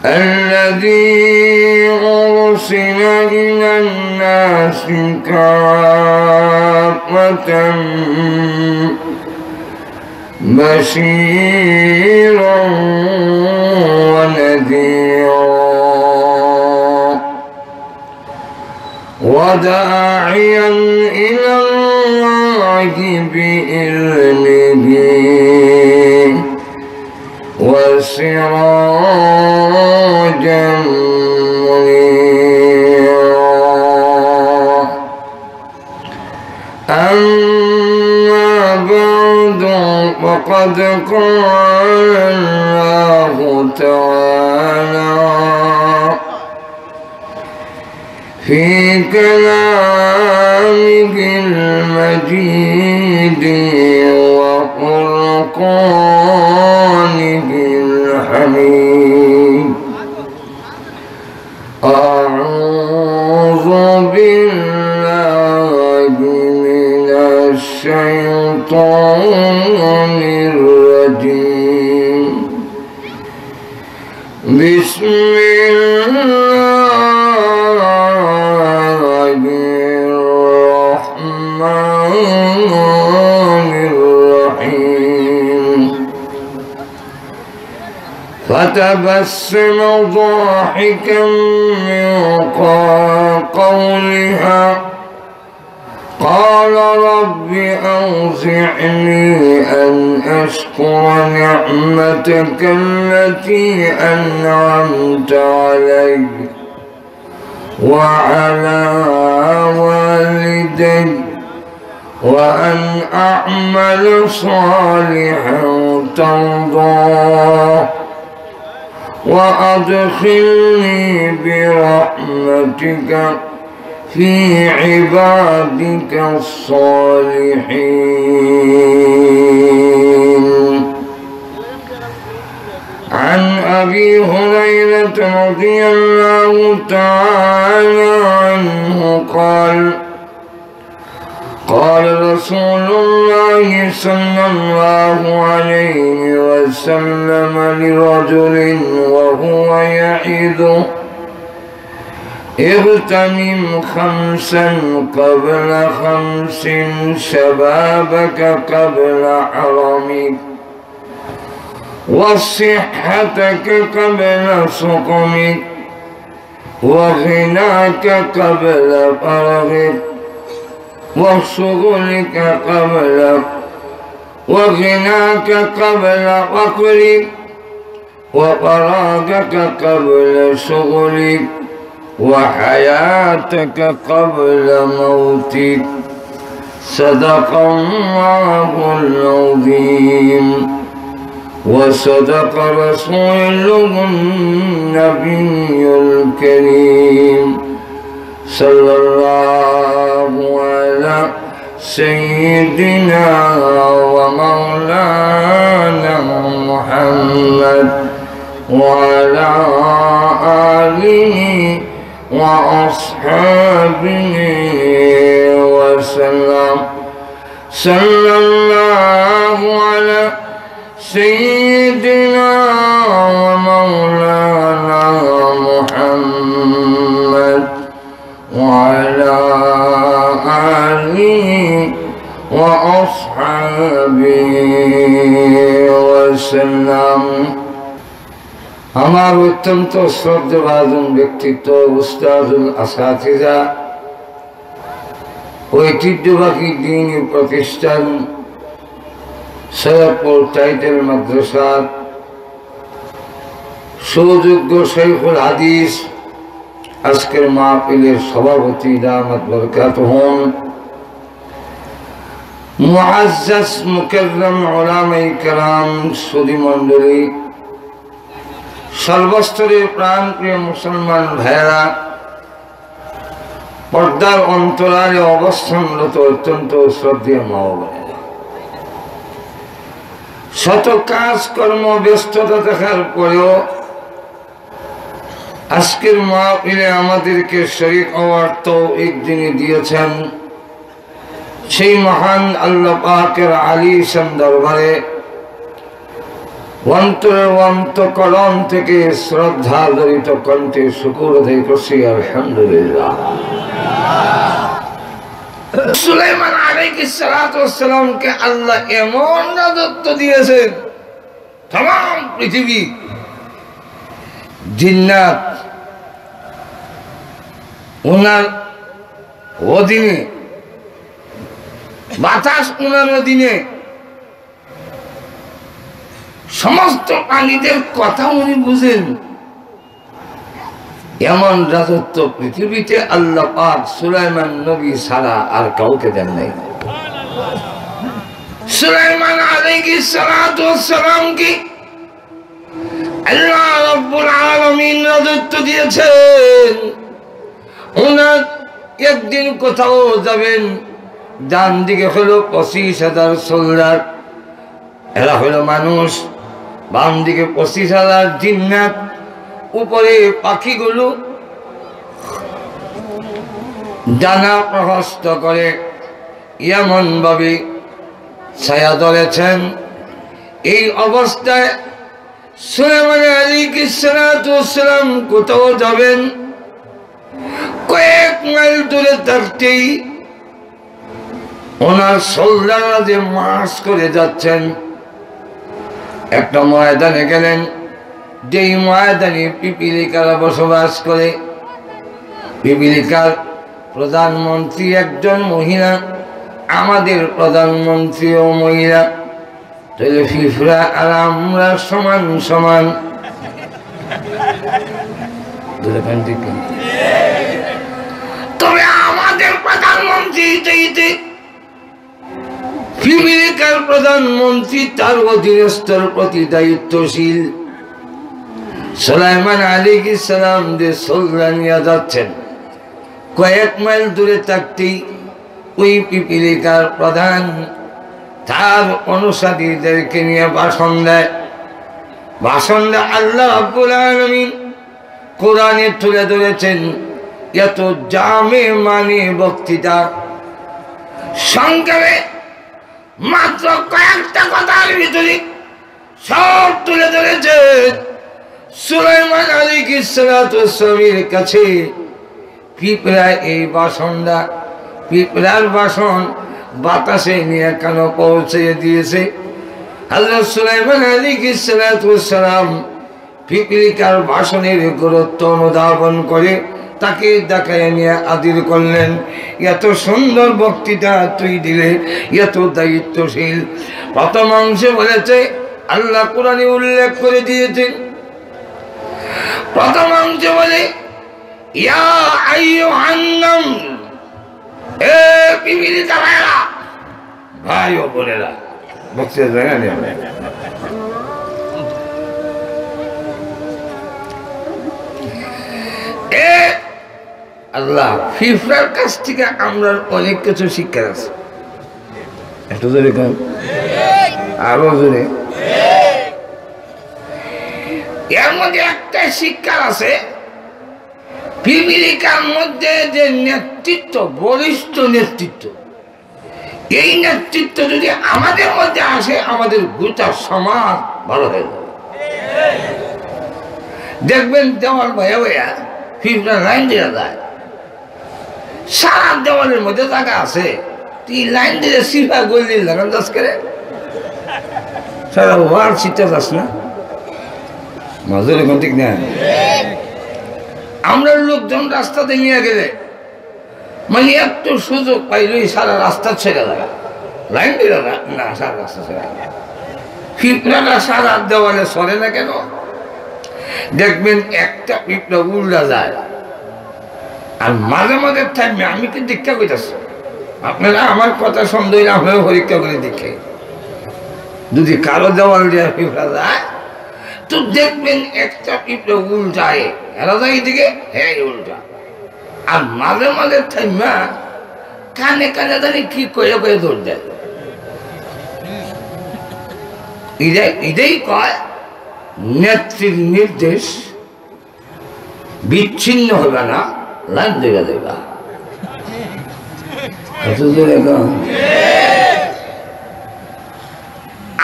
الذي أرسل إلى الناس كافة بشيرا ونذيرا وداعيا إلى الله بإذنه وسراجا منيرا أما بعد فقد قال الله تعالى في كلامه المجيد وفرقانه الحميد أعوذ بالله من الشيطان الرجيم بسم فتبسم ضاحكا من قولها قال رب أوزعني أن أشكر نعمتك التي أنعمت علي وعلى والدي وأن أعمل صالحا ترضاه وأدخلني برحمتك في عبادك الصالحين. عن أبي هريرة رضي الله تعالى عنه قال قال رسول الله صلى الله عليه وسلم لرجل وهو يعظه اغتنم 5 قبل 5 شبابك قبل حرمك وصحتك قبل سقمك وغناك قبل فرغك وشغلك وغناك قبل فقرك وفراغك قبل شغلك وحياتك قبل موتك. صدق الله العظيم وصدق رسوله النبي الكريم صلى الله على سيدنا ومولانا محمد وعلى آله وأصحابه وسلم. صلى الله على سيدنا ومولانا محمد وعلى آله وأصحابه وسلم. আমার অত্যন্ত শ্রদ্ধাভাজন ব্যক্তিত্ব উস্তাদুল আসাতিজা ঐতিহ্যবাহী দ্বীনি প্রতিষ্ঠান সৈয়দপুর টাইটেল মাদ্রাসার সুযোগ্য শাইখুল হাদিস আজকের মাহফিলের সভাপতি দামাত বরকাতুহুম মুআজ্জাজ মুকাররম উলামায়ে কেরাম সুধী মণ্ডলী সর্বস্তরের প্রাণপ্রিয় মুসলমান ভাইয়েরা পর্দার অন্তরালে অবস্থানরত অত্যন্ত শ্রদ্ধেয় মা বোনেরা শত কাজকর্ম ব্যস্ততা দেখার পরেও আজকের মাহফিলে আমাদেরকে শরীক হওয়ার তৌফিক যিনি দিয়েছেন সেই মহান আল্লাহ পাকের আলিশান দরবারে অন্তরের অন্তঃকরণ থেকে শ্রদ্ধা জড়িত কণ্ঠে শুকর আদায় করছি আলহামদুলিল্লাহ। সুলাইমান আলাইহিস সালাতু ওয়াস সালামকে আল্লাহ এমন রাজত্ব দিয়েছেন, तमाम पृथ्वी जिन्नात उनार अधीने बातास उनार अधीने समस्त प्राणीदेर कथा उनी बुझेन एमन राजत्व पृथिवीते आल्लाह पाक सुलाइमान नबी छाड़ा आर काउके देन नाई। सुलाइमान अलैहिस सलातु वस सलाम की अल्लाह रब्बुल आलामीन राजत्व दिएছেন। उनार एक दिन कोথাও যাবেন, ডান দিকে হলো 25,000 সোলজার, এরা হলো মানুষ, বাম দিকে 25,000 জিন্নাত, উপরে পাখিগুলো ডানা প্রহস্ত করে এমন ভাবে ছায়া ধরেছেন। এই অবস্থায় সুলাইমান আলাইহিস সালাতু ওয়াস সালাম কোথাও যাবেন, কয়েক মাইল দূরে থাকতেই ওনার সোলজাররা যে মার্চ করে যাচ্ছেন, একটা ময়দানে গেলেন, যেই ময়দানে পিপিলিকারা বসবাস করে। পিপিলিকার প্রধানমন্ত্রী একজন মহিলা, আমাদের প্রধানমন্ত্রীও মহিলা, তাহলে ফিফরা আর আমরা সমান সমান। তবে আমাদের প্রধানমন্ত্রী চাইতে পিপিলিকার প্রধানমন্ত্রী তার অধীনস্থর প্রতি দায়িত্বশীল। সুলাইমান আলাইহিস সালাম যে সোলজার নিয়ে যাচ্ছেন, কয়েক মাইল দূরে থাকতেই ওই পিপিলিকার প্রধান তার অনুসারীদেরকে নিয়ে ভাষণ দেয়। আল্লাহ রাব্বুল আলামিন কোরআনে তুলে ধরেছেন। এত জামে মানে বক্তৃতা, সংক্ষেপে মাত্র কয়েকটা কথার ভিতরে সব তুলে ধরেছেন। সুলাইমান আলাইহিস সালাতু ওয়াস সালামের কাছে পিঁপড়া এই ভাষণটা, পিঁপড়ার ভাষণ বাতাসে নিয়ে কেন পৌঁছে দিয়েছে। হযরত সুলাইমান আলাইহিস সালাতু ওয়াস সালাম পিপিলিকার ভাষণের গুরুত্ব অনুধাবন করে তাকে দেখায় নিয়ে আদির করলেন। এত সুন্দর বক্তৃতা তুই দিলে, এত দায়িত্বশীল। প্রথম অংশে বলেছে, আল্লাহ কোরআনে উল্লেখ করে দিয়েছেন, প্রথম অংশে বলে ইয়া আইয়ুহান নামল, এ পিপিলিকা ভাইরা, ভাই ও বোনেরা, বক্তৃতা জায়গা নেই। আল্লাহ ফিফরার কাছ থেকে আমরা অনেক কিছু শিক্ষার আছে। একটু জোরে কর, আরো জোরে। এর মধ্যে একটা শিক্ষার আছে, পিপিলিকার মধ্যে যে নেতৃত্ব, বলিষ্ঠ নেতৃত্ব, এই নেতৃত্ব যদি আমাদের মধ্যে আসে, আমাদের গোটা সমাজ ভালো হয়ে যাবে। দেখবেন দেওয়াল ভাইয়া ভাইয়া পিঁপড়া লাইন দিয়ে যায়, সারা দেওয়ালের মধ্যে জায়গা আছে, তুই লাইন দিয়ে সিফা গলি লাগান যাস করে, সারা ওয়ার সিটটা যাস না, মাজুর এখন ঠিক না। আমরা লোকজন রাস্তাতে নিয়ে গেলে মানে একটু সুযোগ পাইলেই সারা রাস্তা ছেড়ে লাগা, লাইন দিয়ে না, সারা রাস্তা ছেড়ে লাগা। পিঁপড়াটা সারা দেওয়ালে সরে না কেন? দেখবেন একটা পিঁপড়া উল্টা যায়, আর মাঝে মাঝে থাকবে। আমি কি দীক্ষা করতেছি, আপনারা আমার কথা সন্দেহ না হলেও পরীক্ষা করে দেখে, যদি কারো দেওয়াল দেওয়া পিঁপড়া যায় তো দেখবেন একটা পিঁপড়া উল্টায়, এরা যায় এদিকে, হ্যাঁ উল্টা। আর মাঝে মাঝে থাকবে কানে কানে জানি কি করে করে দৌড় দেয়। এটাই কয় নেত্রীর নির্দেশ বিচ্ছিন্ন হবে না, লাইন দেখা দেবা।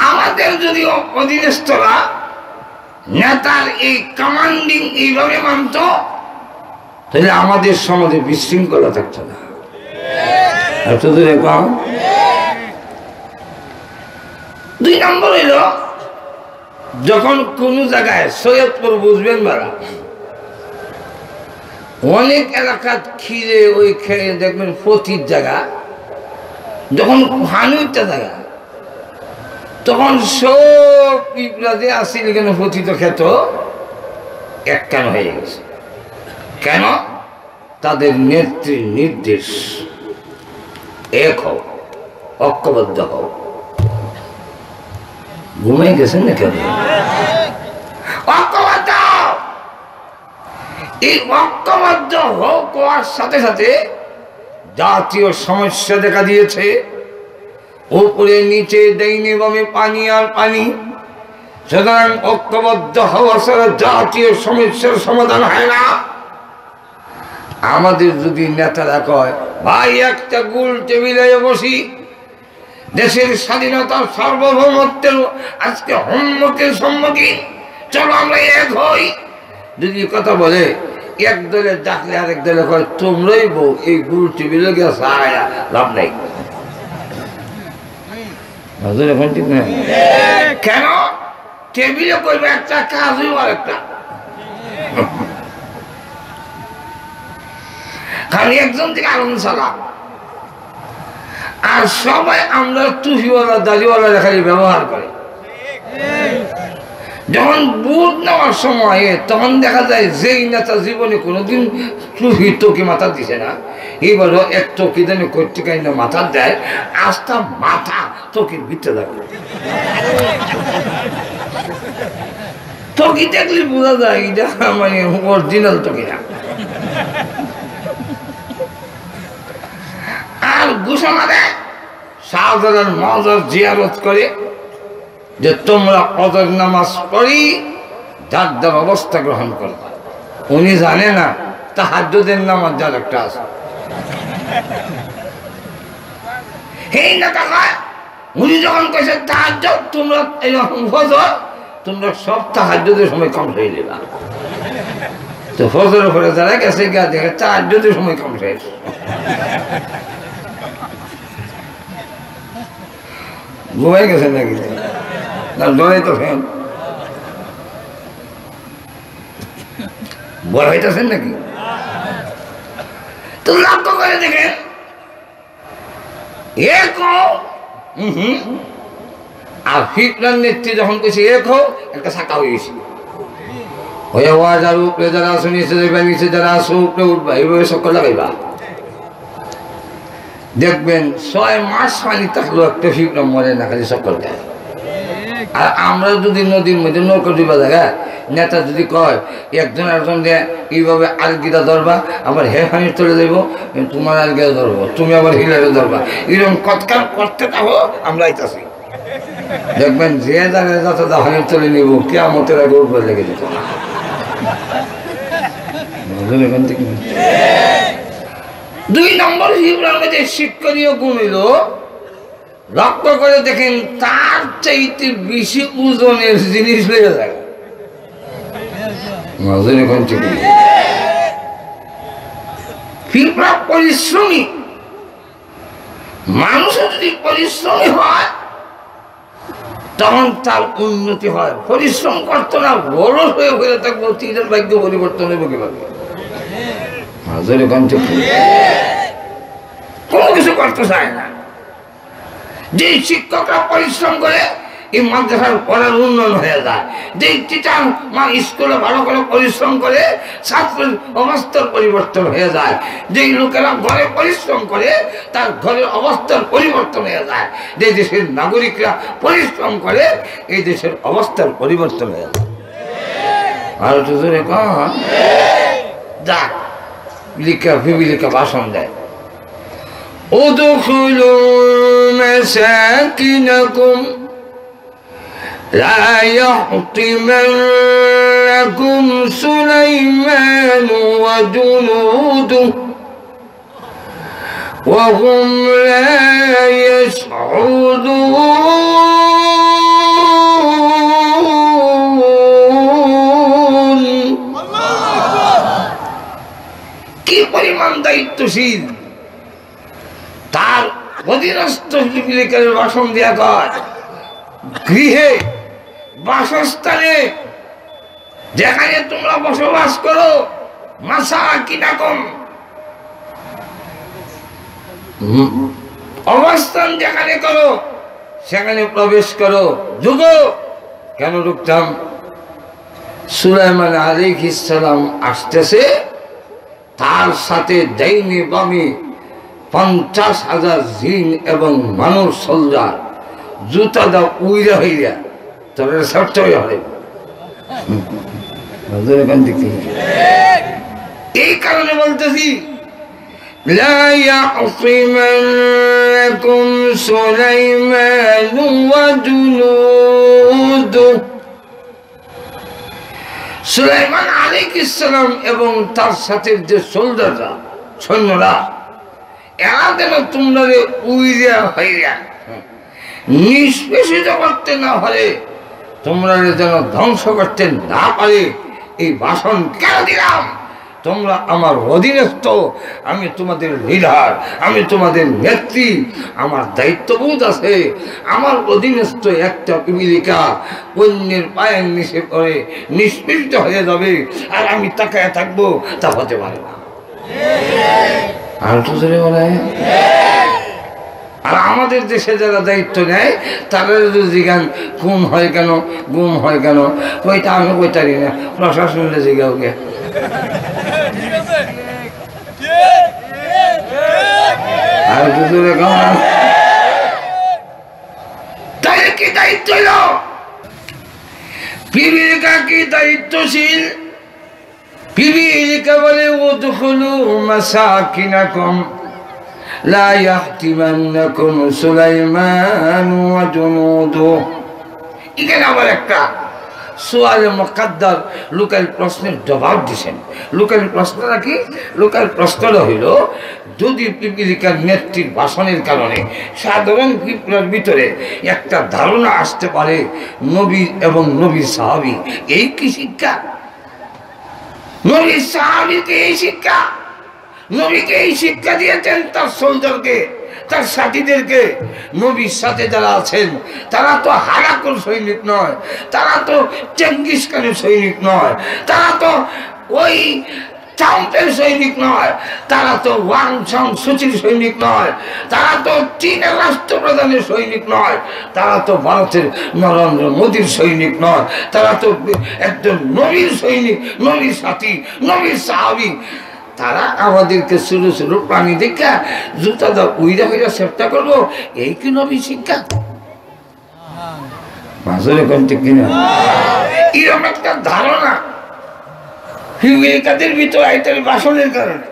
আমাদের আমাদের যদি অধীনস্থরা নেতার এই কমান্ডিং এইভাবে মানত, তাহলে আমাদের সমাজে বিশৃঙ্খলা থাকতো না। দুই নম্বর হইল, যখন কোন জায়গায় সৈয়দপুর বুঝবেন মারা অনেক এলাকা খিরে ওই খেয়ে দেখবেন পতির জায়গা, যখন হানুইটা জায়গা তখন সব পিঁপড়া যে আসছিল কেন পতিত খেত এক কেন হয়ে গেছে। কেন? তাদের নেত্রীর নির্দেশ, এক হও, ঐক্যবদ্ধ হও। ঘুমিয়ে গেছেন না কেন? ঐক্যবদ্ধ। এই ঐক্যবদ্ধ হওয়ার সাথে সাথে জাতীয় সমস্যা দেখা দিয়েছে। উপরে নিচে ডাইনে বামে পানি আর পানি। সুতরাং ঐক্যবদ্ধ হওয়া ছাড়া জাতীয় সমস্যার সমাধান হয় না। আমাদের যদি নেতারা কয় ভাই একটা গোল টেবিলে বসি, দেশের স্বাধীনতার সার্বভৌমত্বের আজকে হুমকির সম্মুখীন, চলো আমরা এক হই, যদি কথা বলে এক দলে ডাকলে আরেক দলে কয় তোমরাই বউ, এই গোল টেবিলে গিয়ে সারা লাভ নাই। কেন? টেবিলে করবে একটা, কাজ হইব আরেকটা। খালি একজন থেকে আগুন চালা, আর সবাই আমরা টুপিওয়ালা দাড়িওয়ালা খালি ব্যবহার করে। যখন ভোট নেওয়ার সময় তখন দেখা যায় যেই নেতা জীবনে কোনোদিন টুপি টকি মাথা দিছে না, এবারও এক টকি দামে কর্তিকাই না মাথা দেয়, আস্থা মাথা টকির ভিতরে থাকে। টকি দেখলে বোঝা যায় এটা মানে অরিজিনাল টকি না। আর ঘোষণা দেয় শাহজালাল মাজার জিয়ারত করে যে তোমরা ফজর নামাজ পড়ি যার যার অবস্থা গ্রহণ করবে। উনি জানে না তাহাজ্জুদের নামাজ যার একটা আছে। এই না টাকা উনি যখন কইছে তাহাজ্জুদ তোমরা এরকম ফজর, তোমরা সব তাহাজ্জুদের সময় কম হয়ে যাবে। তো ফজরের পরে যারা গেছে গিয়ে দেখে তাহাজ্জুদের সময় কম হয়ে ঘুমাই গেছে নাকি? না জড়াই তো ফ্যান বড় হইতেছেন নাকি? তো লক্ষ্য করে দেখেন এক আর ফিটনার নেত্রী যখন কইছে এক হো, একটা শাখা হয়ে গেছে। হয়ে হওয়া যার উপরে যারা আসো নিচে যাইবা, নিচে যারা আসো উপরে উঠবা, এইভাবে সকল লাগাইবা। দেখবেন 6 মাস পানি থাকলেও একটা ফিটনা মরে না, খালি সকল দেয়। আর আমরা যদি নদীর মধ্যে নৌকা দিবা জায়গা, নেতা যদি কয় একজন একজন দেয় এইভাবে আলগিটা ধরবা, আবার হে পানি চলে যাইব, তোমার আলগিটা ধরবো, তুমি আবার হিলারে ধরবা, এরকম কতকাল করতে থাকো, আমরা আইতাছি। দেখবেন যে জানে যত দাহানি চলে নিব, কিয়ামতের আগে উপরে লেগে যেত। দুই নম্বর হিবরার মধ্যে শিক্ষণীয় গুণ হইল, লক্ষ্য করে দেখেন তার চাইতে বেশি ওজনের জিনিস লেগে যায়। পরিশ্রমী মানুষ যদি পরিশ্রমী হয় তখন তার উন্নতি হয়। পরিশ্রম করতো না, বড় হয়ে হয়ে থাকবো, তিনের ভাগ্য পরিবর্তন হবে কিভাবে? কোনো কিছু করতে চায় না। যে শিক্ষকরা পরিশ্রম করে এই মাদ্রাসার পড়ার উন্নয়ন হয়ে যায়। যে টিচার স্কুলে ভালো করে পরিশ্রম করে ছাত্রের অবস্থার পরিবর্তন হয়ে যায়। যেই লোকেরা ঘরে পরিশ্রম করে তার ঘরের অবস্থার পরিবর্তন হয়ে যায়। যে দেশের নাগরিকরা পরিশ্রম করে এই দেশের অবস্থার পরিবর্তন হয়ে যায়। আর জোরে কন যাক লিখা ভিবিলিকা ভাষণ দেয়। ادخلوا مساكنكم لا يحطمنكم سليمان وجنوده وهم لا يشعرون পরিমাণ দায়িত্বশীল, তার অধীনস্থ পিপিলিকার ভাষণ দেয়া কয় গৃহে বাসস্থানে যেখানে তোমরা বসবাস করো মাসাকিনাকুম অবস্থান যেখানে করো সেখানে প্রবেশ করো। ঢুকো। কেন ঢুকতাম? সুলাইমান আলাইহিস সালাম আসতেছে, তার সাথে ডাইনি বামে 50,000 জিন এবং মানুষ সোলজার, জুতা দা উইরা হইয়া তবে শর্ত হয়। এই কারণে বলতেছি লা ইয়াসিমানকুম সুলাইমান ওয়া জুনুদুহু। সুলাইমান আলাইহিস সালাম এবং তার সাথে যে সোলজাররা, সৈন্যরা, এরা যেন তোমরা উইরা হইয়া নিষ্পেষিত করতে না পারে, তোমরা যেন ধ্বংস করতে না পারে। এই ভাষণ কেন দিলাম? তোমরা আমার অধীনস্থ, আমি তোমাদের লিডার, আমি তোমাদের নেত্রী, আমার দায়িত্ববোধ আছে। আমার অধীনস্থ একটা পিপিলিকা অন্যের পায়ের নিচে করে নিষ্পীড়িত হয়ে যাবে, আর আমি তাকায় থাকবো, তা হতে পারে না। আর তো জোরে বলে। আর আমাদের দেশে যারা দায়িত্ব নেয় তারা যদি জিজ্ঞান গুম হয় কেন, গুম হয় কেন, ওইটা আমি কইতারি না, প্রশাসনে জিজ্ঞাও গে। আর দুজনে তাহলে কি দায়িত্ব হলো? পিপিলিকা কি দায়িত্বশীল? পিপিলিকা বলে উদখুলু মাসাকিনাকুম লা ইয়াহতিমান্নাকুম সুলাইমান ওয়া জুনুদুহু। এখানে আবার একটা সোয়ালে মুকাদ্দার লোকাল প্রশ্নের জবাব দিছেন। লোকাল প্রশ্নটা কি? লোকাল প্রশ্নটা হইল, যদি পিপিলিকার নেত্রীর ভাষণের কারণে সাধারণ পিপলার ভিতরে একটা ধারণা আসতে পারে নবী এবং নবীর সাহাবী, এই কি শিক্ষা? নবীর সাহাবীকে এই শিক্ষা, নবীকে এই শিক্ষা দিয়েছেন তার সোলজারকে, তার সাথীদেরকে। নবীর সাথে যারা আছেন তারা তো হারাকুর সৈনিক নয়, তারা তো চেঙ্গিস খানের সৈনিক নয়, তারা তো ওই ট্রাম্পের সৈনিক নয়, তারা তো ওয়াং সং সুচির সৈনিক নয়, তারা তো চীনের রাষ্ট্রপ্রধানের সৈনিক নয়, তারা তো ভারতের নরেন্দ্র মোদীর সৈনিক নয়, তারা তো একজন নবীর সৈনিক, নবীর সাথী, নবীর সাহাবী। তারা আমাদেরকে ছোট ছোট প্রাণী দেখা জুতা দা উইরা হইরা চেষ্টা করবো, এই কি নবী শিক্ষা? মাঝে কোনটি কিনা এরকম একটা ধারণা পিপিলিকাদের ভিতরে আইতার ভাষণের কারণে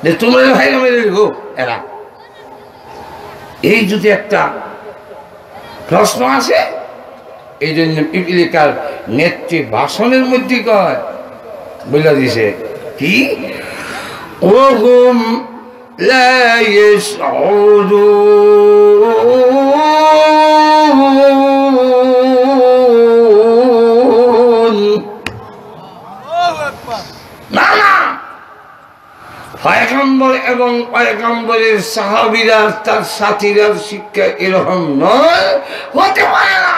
যে তোমরা ভাই মেরে গো এরা। এই যদি একটা প্রশ্ন আছে, এই জন্য পিপিলিকার নেত্রী ভাষণের মধ্যে কয় বলে দিছে কি ওহুম লা ইয়াশউরুন। না না, পয়গম্বর এবং পয়গম্বরের সাহাবীরা তার সাথীরা শিক্ষা এরকম নয়, হতে পারে না।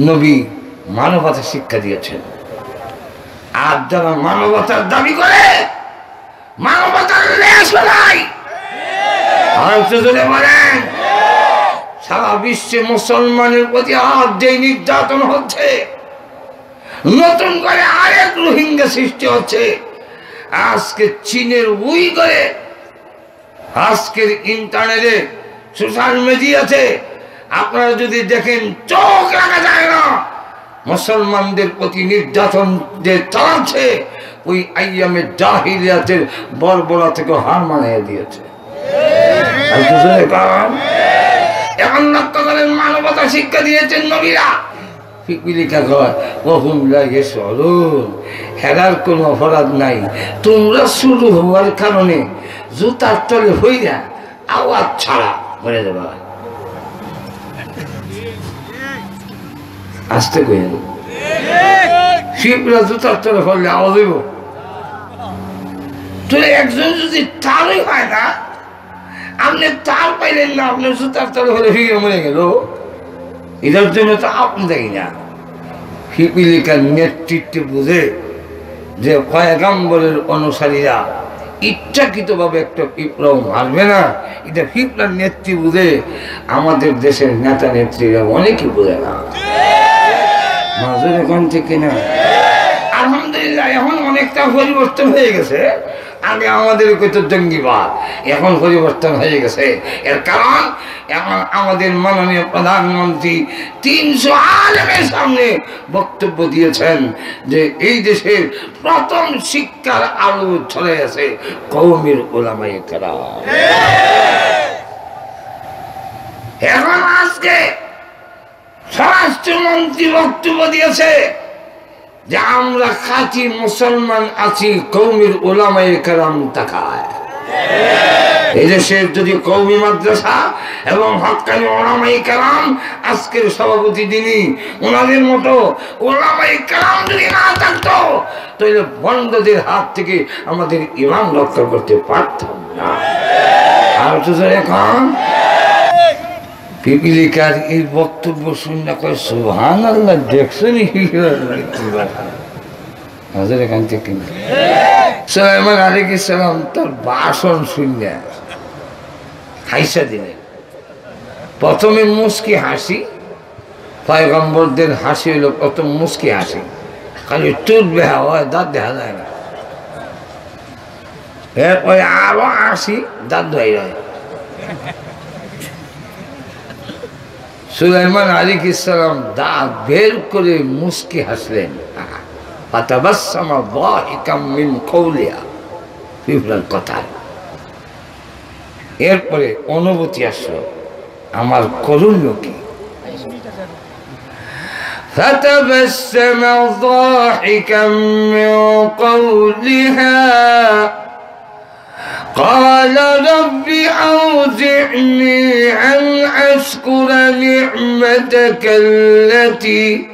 নবী মানবতার শিক্ষা দিয়েছেন, আর যারা মানবতার দাবি করে মানবতার লেশ নাই। আর যদি বলেন সারা বিশ্বে মুসলমানের প্রতি আজ যে নির্যাতন হচ্ছে, নতুন করে আরেক রোহিঙ্গা সৃষ্টি হচ্ছে। আজকে চীনের উইঘুরে, আজকের ইন্টারনেটে সোশ্যাল মিডিয়াতে আপনারা যদি দেখেন চোখ রাখা যায় না। মুসলমানদের প্রতি নির্যাতন যে চালাচ্ছে, ওই আইয়ামে জাহিলিয়াতের বর্বরা থেকে হার মানিয়ে দিয়েছে। এখন নক্কালের মানবতা শিক্ষা দিয়েছেন নবীরা। পিপিলিকা কয় ওহুম লা ইয়াশউরুন, হেরার কোনো অপরাধ নাই। তোমরা শুরু হওয়ার কারণে জুতার তলে হইয়া আওয়াজ ছাড়া মরে যাবা। আসতে কইেন শিবরা জুতার তলে ফলে আওয়াজ হইব তো একজন যদি তারই হয় না আপনি তার পাইলেন না আপনার জুতার তলে হলে ফিরে মরে গেল এটার জন্য তো আপনি দেখি না পিপিলিকার নেতৃত্বে বুঝে যে পয়গম্বরের অনুসারীরা ইচ্ছাকৃতভাবে একটা পিঁপড়াও মারবে না এটা পিঁপড়ার নেত্রী বুঝে আমাদের দেশের নেতা নেত্রীরা অনেকে বুঝে না মাজুর এখন থেকে না আলহামদুলিল্লাহ এখন অনেকটা পরিবর্তন হয়ে গেছে আগে আমাদের কত জঙ্গিবাদ এখন পরিবর্তন হয়ে গেছে এর কারণ এখন আমাদের মাননীয় প্রধানমন্ত্রী 300 আলেমের সামনে বক্তব্য দিয়েছেন যে এই দেশের প্রথম শিক্ষার আলো ছড়ে আছে কওমের উলামায়ে কেরাম এখন আজকে স্বরাষ্ট্রমন্ত্রী বক্তব্য দিয়েছে যে আমরা খাঁটি মুসলমান আছি কওমের উলামায়ে কেরাম তাকায় এই দেশের যদি কওমি মাদ্রাসা এবং হক্কানি উলামায়ে কেরাম আজকের সভাপতি যিনি ওনাদের মতো উলামায়ে কেরাম যদি না থাকতো তাহলে বন্ধদের হাত থেকে আমাদের ইমাম রক্ষা করতে পারতাম না আর তো এখন পিপিলিকার এই বক্তব্য শুনে কয় সুবহানাল্লাহ দেখছেন এখান থেকে সুলাইমান আলাইহিস সালাম তার ভাষণ শুনে হাইসা দিলেন প্রথমে মুস্কি হাসি পয়গম্বরদের হাসি হইল প্রথম মুস্কি হাসি খালি চোখ বেহা হয় দাঁত দেখা যায় না এরপরে আরো হাসি দাঁত ধোয়াই হয় সুলাইমান আলাইহিস সালাম দাঁত বের করে মুস্কি হাসলেন ফাতাবাসসামা যাহিকাম মিন কওলিহা পিঁপড়ার কথা এরপরে অনুভূতি আসলো আমার করুণীয় কি ফাতাবাসসামা যাহিকাম মিন কওলিহা قال رب أوزعني أن أشكر نعمتك التي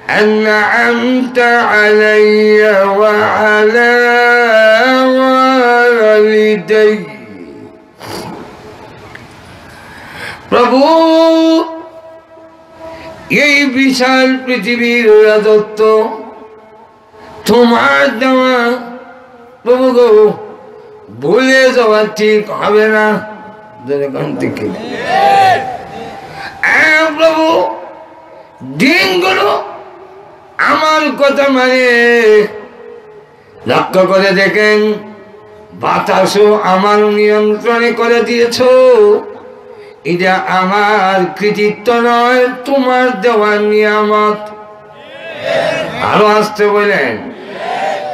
أنعمت علي وعلى والدي প্রভু এই বিশাল পৃথিবীর রাজত্ব তোমার দেওয়া প্রভু গো ভুলে যাওয়া ঠিক হবে না প্রভু দিনগুলো আমার কথা মানে লক্ষ্য করে দেখেন বাতাসও আমার নিয়ন্ত্রণে করে দিয়েছ এটা আমার কৃতিত্ব নয় তোমার দেওয়ার নিয়ামত আরো আসতে বলেন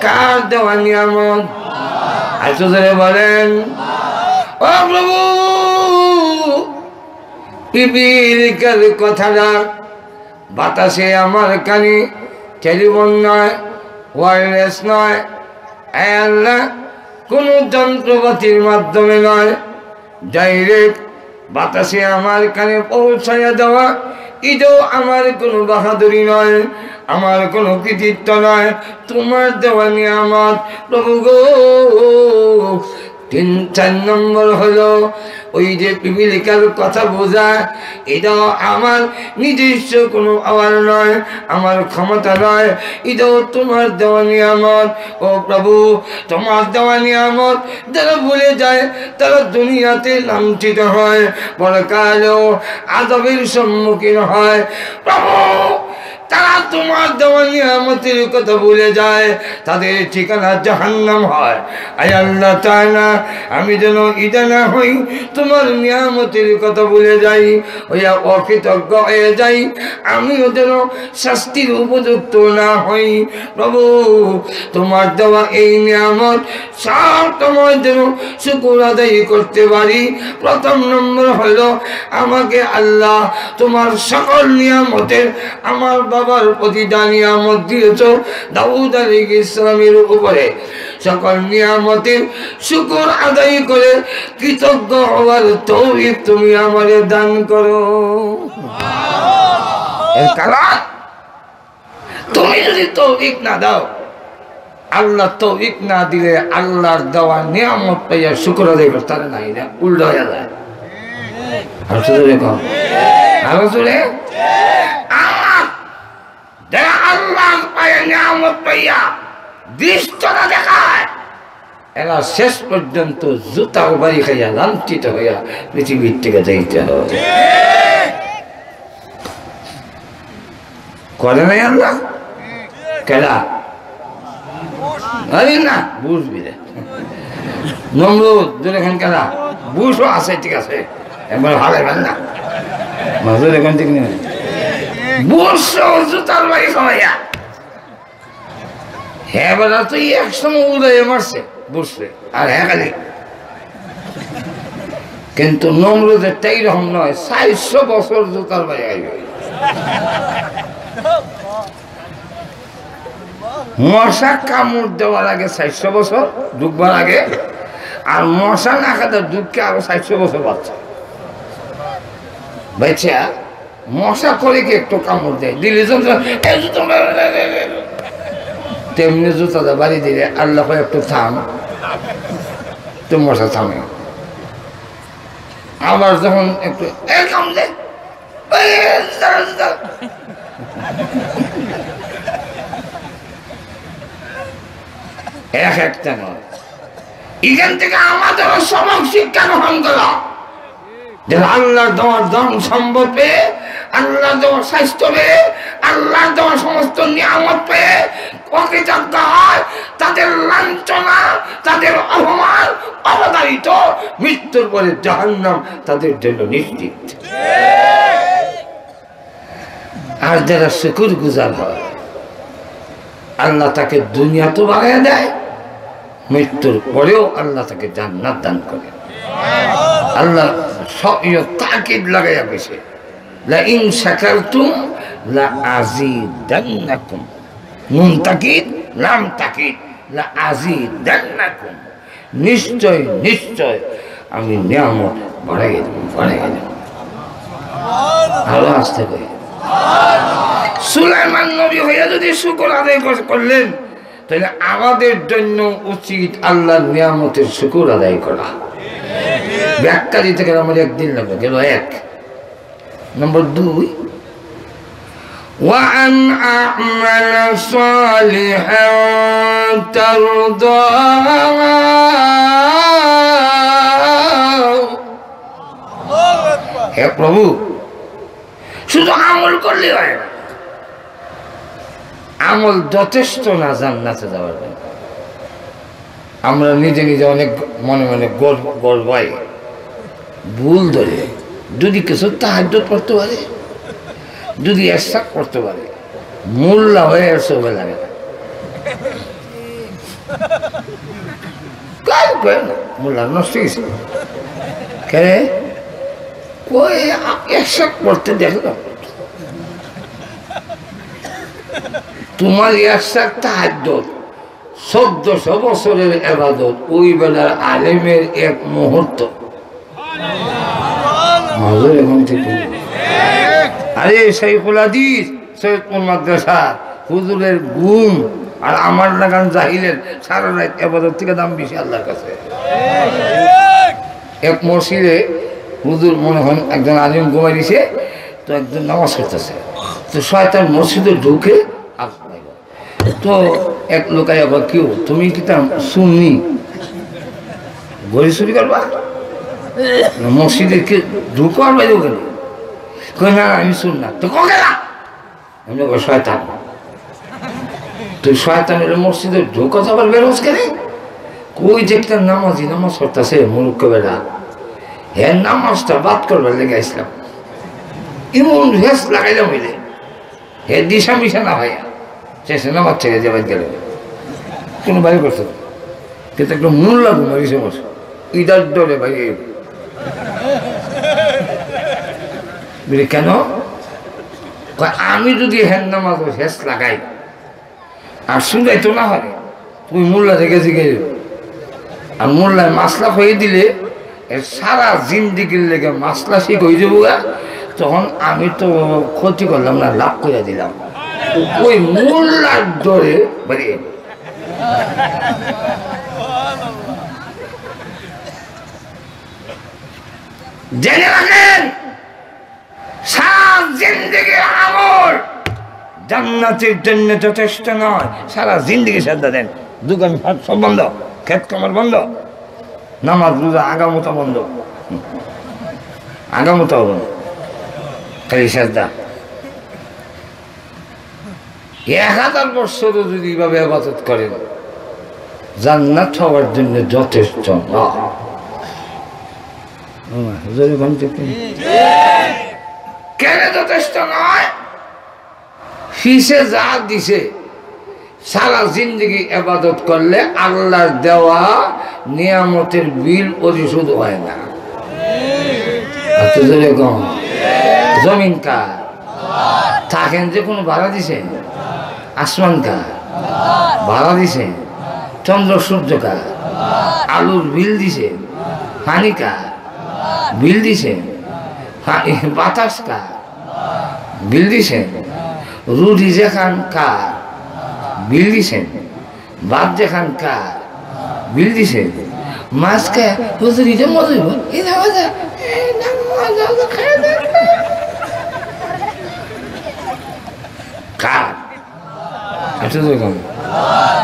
কার দেওয়ার নিয়ামত আচ্ছা বলেন ও প্রভু পিপিলিকার কথাটা বাতাসে আমার কানে টেলিফোন নয় ওয়্যারলেস নয় আল্লাহ কোনো যন্ত্রপাতির মাধ্যমে নয় ডাইরেক্ট বাতাসে আমার কানে পৌঁছাইয়া দেওয়া এটাও আমার কোনো বাহাদুরি নয় আমার কোনো কৃতিত্ব নয় তোমার দেওয়া নিয়ামত প্রভু গো 3-4 নম্বর হলো ওই যে পিপিলিকার কথা বোঝা এটাও আমার নিজস্ব কোনো আওয়াজ নয় আমার ক্ষমতা নয় এটাও তোমার দেওয়া নিয়ামত ও প্রভু তোমার দেওয়া নিয়ামত যারা ভুলে যায় তারা দুনিয়াতে লাঞ্ছিত হয় পরকালেও আযাবের সম্মুখীন হয় প্রভু তারা তোমার দেওয়া নিয়ামতের কথা ভুলে যায় তাদের ঠিকানা জাহান্নাম হয় আয় আল্লাহ তাআলা আমি যেন ইদা না হই তোমার নিয়ামতের কথা ভুলে যাই ওয়া অকৃতজ্ঞ হয়ে যাই আমিও যেন শাস্তির উপযুক্ত না হই প্রভু তোমার দেওয়া এই নিয়ামত সব তোমার যেন শুকর আদায় করতে পারি প্রথম নম্বর হলো আমাকে আল্লাহ তোমার সকল নিয়ামতের আমার বাবার প্রতি নিয়ামত দিয়েছ দাউদ আলাইহিস সালামের উপরে সকল নিয়ামতের শুকর আদায় করে কৃতজ্ঞ হওয়ার তৌফিক তুমি আমাদের দান করো এর কারণ তুমি যদি তৌফিক না দাও, আল্লাহ তৌফিক না দিলে আল্লাহর দেওয়া নিয়ামত পাইয়া শুকর আদায় করতে পারে না, এটা উল্টো হয়ে যায়। আর শুধু দেখো আরো জোরে, যারা আল্লাহ পাইয়া নিয়ামত পাইয়া দৃষ্টতা দেখায়, এরা শেষ পর্যন্ত জুতার বাড়ি খাইয়া লাঞ্ছিত হইয়া পৃথিবীর থেকে যাইতে হবে। করে নাই আল্লাহ? কেডা? আরে না, বুঝবি রে নমরুদ যেরকম কেডা বুঝও আছে, ঠিক আছে, একবার ভাগাইবেন না মাজুর এখন ঠিক নেই, বুঝছো জুতার বাড়ি খাওয়াইয়া। হ্যাঁ বেলা তুই একসময় উদয় মারছে বুঝছে, আর হ্যাঁ খালি। কিন্তু নমরুদের তাই রকম নয়, 400 বছর জুতার বাড়ি আইবে। মশা কামড় দেওয়ার আগে 400 বছর ঢুকবার আগে, আর মশা না খাতে ঢুককে আরো 400 বছর বাচ্চা বেচা। মশা করে কি একটু কামড় দেয়, দিল্লি তেমনি জুতাটা বাড়ি দিলে আল্লাহ একটু থাম, তো মশা থামে। আবার যখন একটু কামড়ে এক একটা নয়, এখান থেকে আমাদের সবক শিক্ষা গ্রহণ করা, যে আল্লাহ দেওয়ার ধন সম্পদ পেয়ে, আল্লাহ দেওয়ার স্বাস্থ্য পেয়ে, আল্লাহ দেওয়ার সমস্ত নিয়ামত পেয়ে অকৃতজ্ঞ হয়, তাদের লাঞ্ছনা, তাদের অপমান, অবধারিত, মৃত্যুর পরে জাহান্নাম তাদের জন্য নিশ্চিত। আর যারা শুকর গুজার হয়, আল্লাহ তাকে দুনিয়া তো বাড়াইয়া দেয়, মৃত্যুর পরেও আল্লাহ তাকে জান্নাত দান করে। আল্লাহ সব তাকিদ লাগাইয়া গেছে, লা ইন শাকারতুম লা আযীদান্নাকুম, নুন তাকিদ লাম তাকিদ, লা আযীদান্নাকুম, নিশ্চয় নিশ্চয় আমি নিয়ামত বাড়াইয়া দেব, বাড়াইয়া দেব। আরো আসতে করি, সুলাইমান নবী হইয়া যদি শুকর আদায় করলেন, তাহলে আমাদের জন্য উচিত আল্লাহর নিয়ামতের শুকর আদায় করা। ব্যাখ্যা দিতে গেলে আমার একদিন লাগবে, গেল 1 নম্বর 2, وأن أعمل صالحا ترضاه, হে প্রভু শুধু আমল করলে হয় না, আমল যথেষ্ট না জান্নাতে যাওয়ার জন্য। আমরা নিজে নিজে অনেক মনে মনে গর্বাই, ভুল ধরে যদি কিছু তাহাজ্জুদ পড়তে পারে, যদি এরশাদ করতে পারে, মোল্লা হয়ে এর সবে লাগে না, মোল্লা নষ্ট গেছে কে কই এরশাদ করতে দেখলাম। তোমার এরশাদ তাহাজ্জুদ 1400 বছরের ইবাদত, ওই বেলার আলেমের এক মুহূর্ত। আরে শাইখুল হাদিস সৈয়দপুর মাদ্রাসা হুজুরের গুম আর আমার লাগান জাহিলের সারা রাত ইবাদত থেকে দাম বেশি আল্লাহর কাছে। এক মসজিদে হুজুর মনে হয় একজন আলিম ঘুমাই দিছে, তো একজন নামাজ করতেছে, তো শয়তান মসজিদে ঢুকে তো এক লোকাই আবার কেউ তুমি কি তা শুননি ঘড়ি চুরি করবা মসজিদে কে ঢুকো আর বাইরে ওখানে কই না আমি শুন না, তো কগেলা আমি শয়তান, তুই শয়তান এর মসজিদে ঢুকো আবার বেরোস কেন? কই দেখতে নামাজি নামাজ পড়তেছে মুরুক্ষ বেড়া, হ্যাঁ নামাজটা বাদ করবার লেগে আসলাম, এমন ভেস লাগাইলাম হইলে হ্যাঁ দিশা মিশা না ভাইয়া শেষে নামাজ ছেড়ে যাবার গেল কোনো বাইরে করতে, কিন্তু একটা মূল লাগু মারি সমস্যা ইদার ডরে বাইরে কেন? আমি যদি হ্যান নামাজ শেষ লাগাই আর শুনলাই তো না হয়, তুই মোল্লা থেকে শিখে আর মোল্লায় মাসলা হয়ে দিলে সারা জিন্দিগির লেগে মাসলা শিখ হয়ে যাবো গা, তখন আমি তো ক্ষতি করলাম না, লাভ করে দিলাম। ওই মোল্লার দরে বেরিয়ে জেনে রাখেন সারা জিন্দেগির আমল জান্নাতের জন্য যথেষ্ট নয়। সারা জিন্দেগি শ্রদ্ধা দেন, দোকান সব বন্ধ, ক্ষেত কামার বন্ধ, নামাজ রোজা আগামতো বন্ধ, আগামতো বন্ধ, খালি শ্রদ্ধা। 1000 বছরও যদি এইভাবে ইবাদত করেন জান্নাত হওয়ার জন্য যথেষ্ট নয়। কেন যথেষ্ট নয়? ফিসে যা দিছে সারা জিন্দগি ইবাদত করলে আল্লাহর দেওয়া নিয়ামতের বিল পরিশোধ হয় না। জমিন কার? থাকেন যে কোনো ভাড়া দিছে? আসমান কার? ভাড়া দিছে? চন্দ্র সূর্য কার? আলুর বিল দিছে? পানি কার? বিল দিছে? বাতাস কার? বিল দিছে? রুটি যেখান কার? বিল দিছেন? ভাত যেখান কার? বিল দিছেন? মাছ খায় হুজুর এটা মজা কার?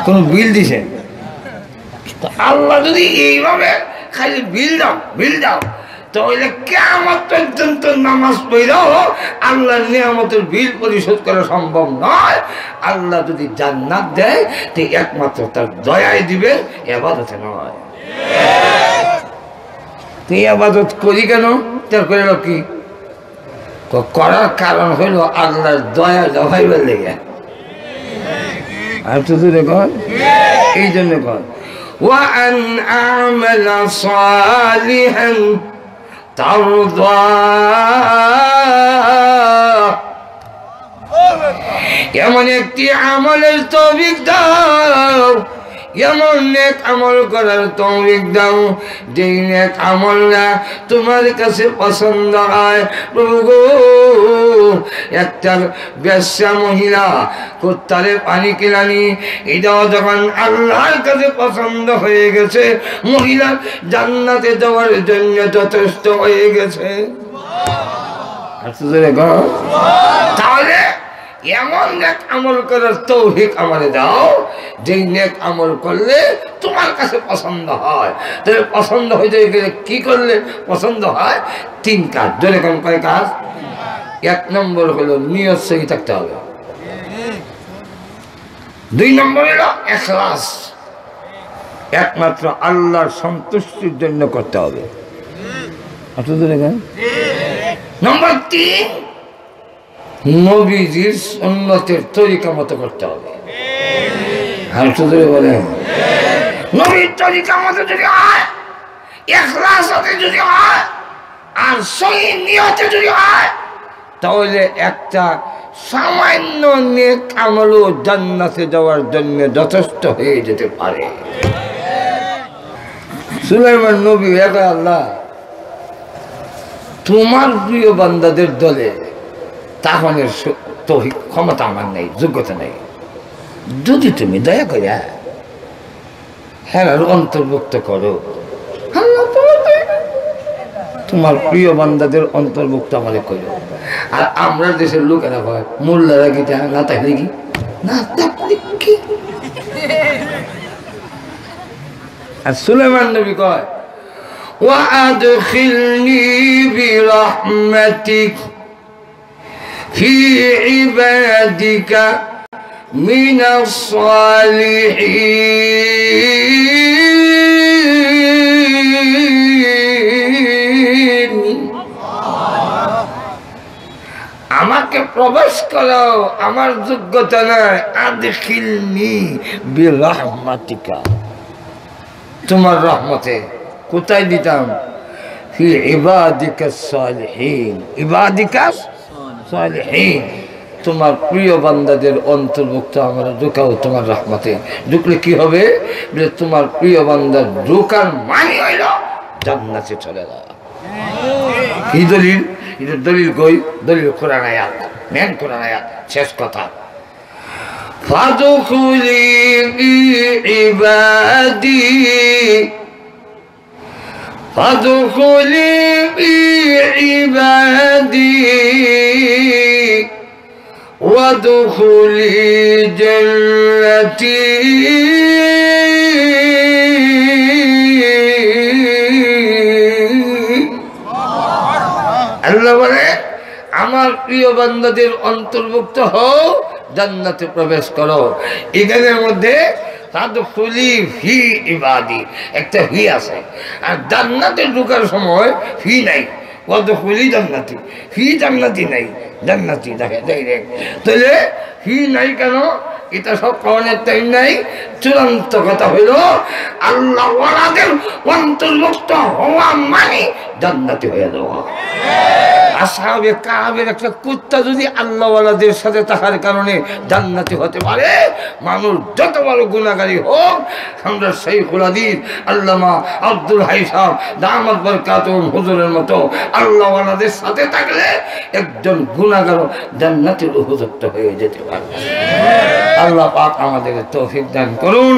কোন বিল দিছেন? আল্লাহ যদি এইভাবে খালি বিল দাও বিল দাও তাহলে কিয়ামত পর্যন্ত নামাজ পড়াও আল্লাহর নিয়ামতের বিল পরিশোধ করা সম্ভব নয়। আল্লাহ যদি জান্নাত দেয় তো একমাত্র তার দয়ায় দিবে, ইবাদতে নয়। তুই ইবাদত করি কেন? তার করে কি করার কারণ হইল আল্লাহর দয়া জমাইবার লেগে। আর তো দূরে কর, এই জন্য কর وأن أعمل صالحا ترضاه এমন একটি আমলের তৌফিক দাও, এমন নেক আমল করার তৌফিক দাও যেই নেক আমলটা তোমার কাছে পছন্দ হয়। প্রভু গো, একটা বেশ্যা মহিলা কুত্তারে পানি কিনানি, এটাও যখন আল্লাহর কাছে পছন্দ হয়ে গেছে, মহিলা জান্নাতে যাওয়ার জন্য যথেষ্ট হয়ে গেছে। তাহলে এমন নেক আমল করার তৌফিক আমারে দাও যেই নেক আমল করলে তোমার কাছে পছন্দ হয়। তাহলে পছন্দ হইতে গেলে কি করলে পছন্দ হয়? 3 কাজ। ধরে কোন কয় কাজ? 1 নম্বর হলো নিয়ত সহি থাকতে হবে, 2 নম্বর হলো ইখলাস, একমাত্র আল্লাহর সন্তুষ্টির জন্য করতে হবে। নম্বর 3 নবীজির সুন্নতের তরিকা মতো করতে হবে। আর শুধু বলে নবীর তরিকা মতো যদি হয়, ইখলাস যদি হয়, আর সহি নিয়তে যদি হয়, তাহলে একটা সামান্য নেক আমলও জান্নাতে যাওয়ার জন্য যথেষ্ট হয়ে যেতে পারে। সুলাইমান নবী একা আল্লাহ তোমার প্রিয় বান্দাদের দলে তাহলে তৌফিক ক্ষমতা আমার নেই, যোগ্যতা নেই, যদি তুমি দয়া করে হ্যাঁ অন্তর্ভুক্ত করো, তোমার প্রিয় বান্দাদের অন্তর্ভুক্ত আমারে করো। আর আমরা দেশের লোকেরা হয় মোল্লারা গীতা না থাকলে কি না থাকলে কি। আর সুলাইমান নবী কয় وأدخلني برحمتك في عبادك من الصالحين আমাকে প্রবেশ করো, আমার যোগ্যতা নাই। আদখিলনি বিরহমাতিকা, তোমার রহমতে কোথায় দিতাম? ফি ইবাদিকা সালিহিন, ইবাদিকা সালিহিন, তোমার প্রিয় বান্দাদের অন্তর্ভুক্ত আমরা ঢুকাও তোমার রহমতে। ঢুকলে কি হবে? তোমার প্রিয় বান্দার ঢুকার মানে হইল জান্নাতে চলে যাওয়া। কি দলিল? এটা দলিল কই? দলিল কোরআন আয়াত, মেন কোরআন আয়াত, শেষ কথা। فادخلي في عبادي فادخلي في عبادي وادخلي جنتي আল্লাহ বলে আমার প্রিয় বান্দাদের অন্তর্ভুক্ত হও, জান্নাতে প্রবেশ করো। এখানের মধ্যে তাদখুলি ফি ইবাদি একটা ফি আছে, আর জান্নাতে ঢোকার সময় ফি নাই। ওয়াদখুলি জান্নাতি, ফি জান্নাতি নাই, জান্নাতি দেখে ডাইরেক্ট। তাহলে ফি নাই কেন? এটা সব কারণের টাইম নাই। চূড়ান্ত কথা হইল আল্লাহ ওয়ালাদের অন্তর্ভুক্ত হওয়া মানে জান্নাতি হয়ে যাওয়া। আসহাবে কাহাবের একটা কুত্তা যদি আল্লাহ ওয়ালাদের সাথে থাকার কারণে জান্নাতি হতে পারে, মানুষ যত বড় গুনাহগারী হোক, আমরা শাইখুল হাদিস আল্লামা আব্দুল হাই সাহেব দামাত বরকাতুহুম হুজুরের মতো আল্লাহ ওয়ালাদের সাথে থাকলে একজন গুনাহগার জান্নাতের উপযুক্ত হয়ে যেতে পারে। আল্লাহ পাক আমাদের তৌফিক দান করুন,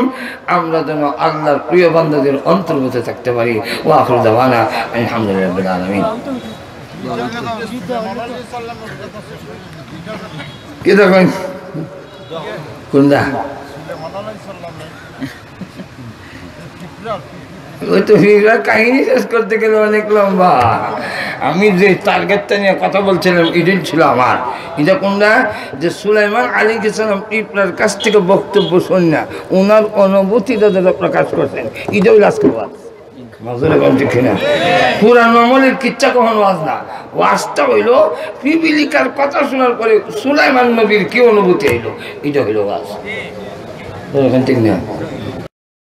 আমরা যেন আল্লাহর প্রিয় বান্দাদের অন্তর্ভুক্ত থাকতে পারি। ওয়া আখিরু দাওয়ানা আলহামদুলিল্লাহি রাব্বিল আলামিন। কি দেখেন কোনটা? ওই তো কাহিনী শেষ করতে গেলে অনেক লম্বা। আমি যে টার্গেটটা নিয়ে কথা বলছিলাম এটাই ছিল আমার। এটা কোনটা? যে সুলাইমান আলাইহিস সালাম পিঁপড়ার কাছ থেকে বক্তব্য শুনে না ওনার অনুভূতিটা যারা প্রকাশ করছেন, এটাও আজকে ওয়াজ। মাজুরে কোন ঠিক না? পুরান আমলের কিচ্ছা কখন ওয়াজ না, ওয়াজটা হইল পিপিলিকার কথা শোনার পরে সুলাইমান নবীর কি অনুভূতি হইল, এটা হইল ওয়াজ। ঠিক না?